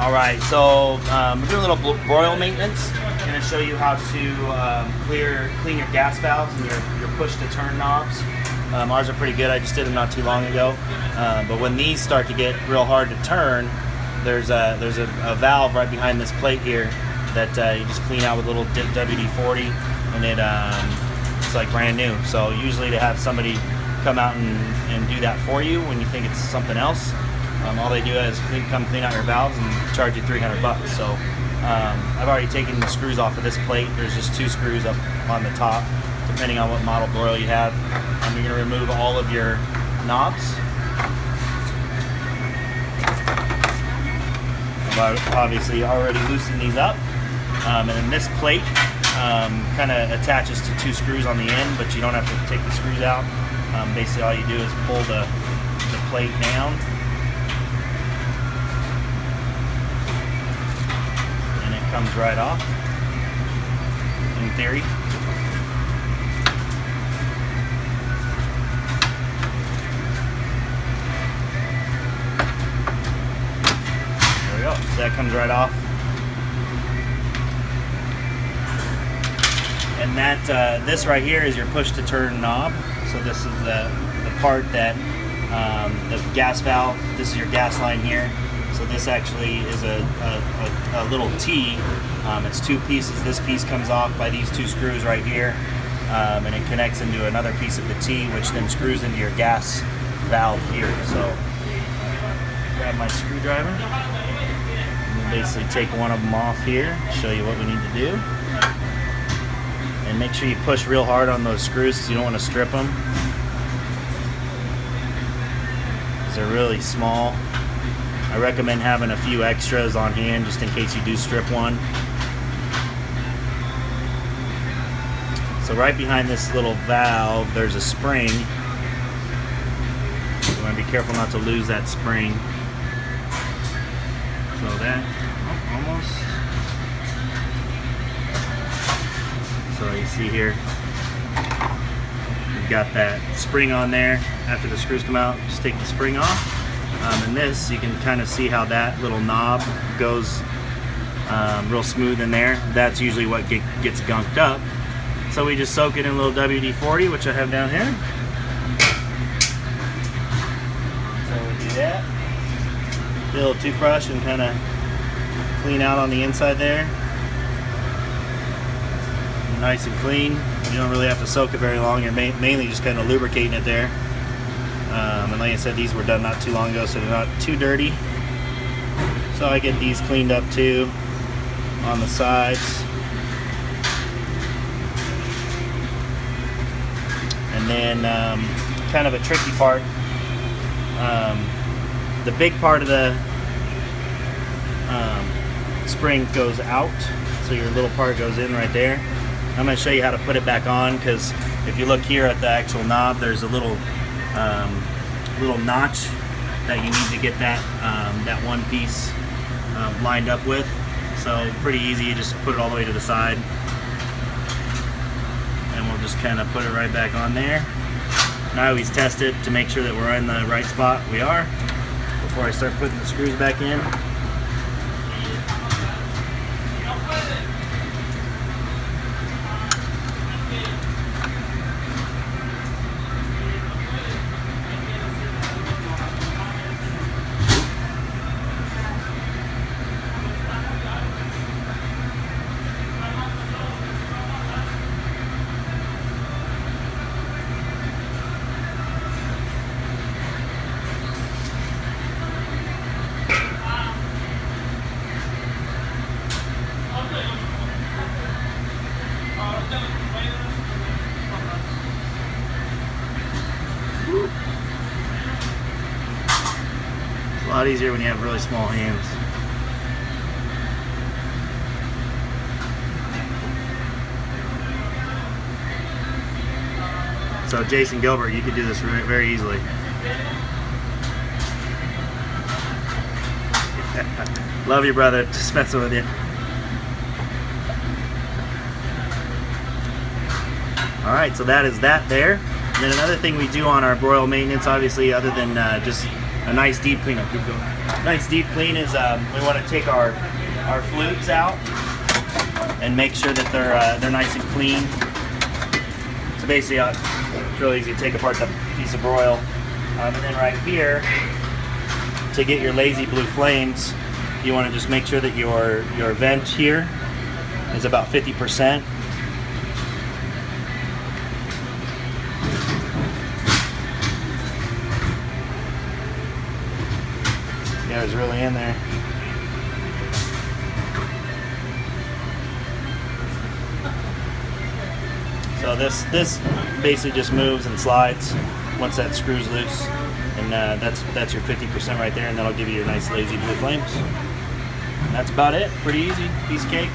All right, so we're doing a little broil maintenance. I'm going to show you how to clean your gas valves and your push-to-turn knobs. Ours are pretty good. I just did them not too long ago. But when these start to get real hard to turn, there's a valve right behind this plate here that you just clean out with a little WD-40, and it's like brand new. So usually to have somebody come out and do that for you when you think it's something else. All they do is come clean out your valves and charge you $300. So I've already taken the screws off of this plate. There's just 2 screws up on the top, depending on what model broil you have. You're going to remove all of your knobs. I've obviously already loosened these up. And then this plate kind of attaches to 2 screws on the end, but you don't have to take the screws out. Basically all you do is pull the plate down, and it comes right off, in theory. There we go, so that comes right off. And that this right here is your push-to-turn knob. So this is the part that the gas valve. This is your gas line here. So this actually is a little T. It's 2 pieces. This piece comes off by these 2 screws right here, and it connects into another piece of the T, which then screws into your gas valve here. So grab my screwdriver. And basically take one of them off here. Show you what we need to do. And make sure you push real hard on those screws because you don't want to strip them. Because they're really small. I recommend having a few extras on hand just in case you do strip one. So right behind this little valve, there's a spring. You want to be careful not to lose that spring. So that, almost. So you see here, we've got that spring on there. After the screws come out, just take the spring off. And this, you can kind of see how that little knob goes real smooth in there. That's usually what gets gunked up. So we just soak it in a little WD-40, which I have down here. So we do that. Get a little toothbrush and kind of clean out on the inside there. Nice and clean. You don't really have to soak it very long. You're mainly just kind of lubricating it there. And like I said, these were done not too long ago, so they're not too dirty. So I get these cleaned up too on the sides. And then kind of a tricky part. The big part of the spring goes out, so your little part goes in right there. I'm going to show you how to put it back on, because if you look here at the actual knob, there's a little notch that you need to get that one piece lined up with. So pretty easy, you just put it all the way to the side, and we'll just kind of put it right back on there. And I always test it to make sure that we're in the right spot. We are, before I start putting the screws back in. It's a lot easier when you have really small hands. So Jason Gilbert, you could do this very easily. Love you, brother. Just messing with you. All right, so that is that there. And then another thing we do on our broil maintenance, obviously, other than just a nice deep cleanup. Keep going. Nice deep clean is we want to take our flutes out and make sure that they're nice and clean. So basically, it's really easy to take apart the piece of broil, and then right here, to get your lazy blue flames, you want to just make sure that your vent here is about 50%. Yeah, it's really in there. So this basically just moves and slides once that screw's loose, and that's your 50% right there, and that'll give you your nice lazy blue flames. And that's about it. Pretty easy. Piece of cake.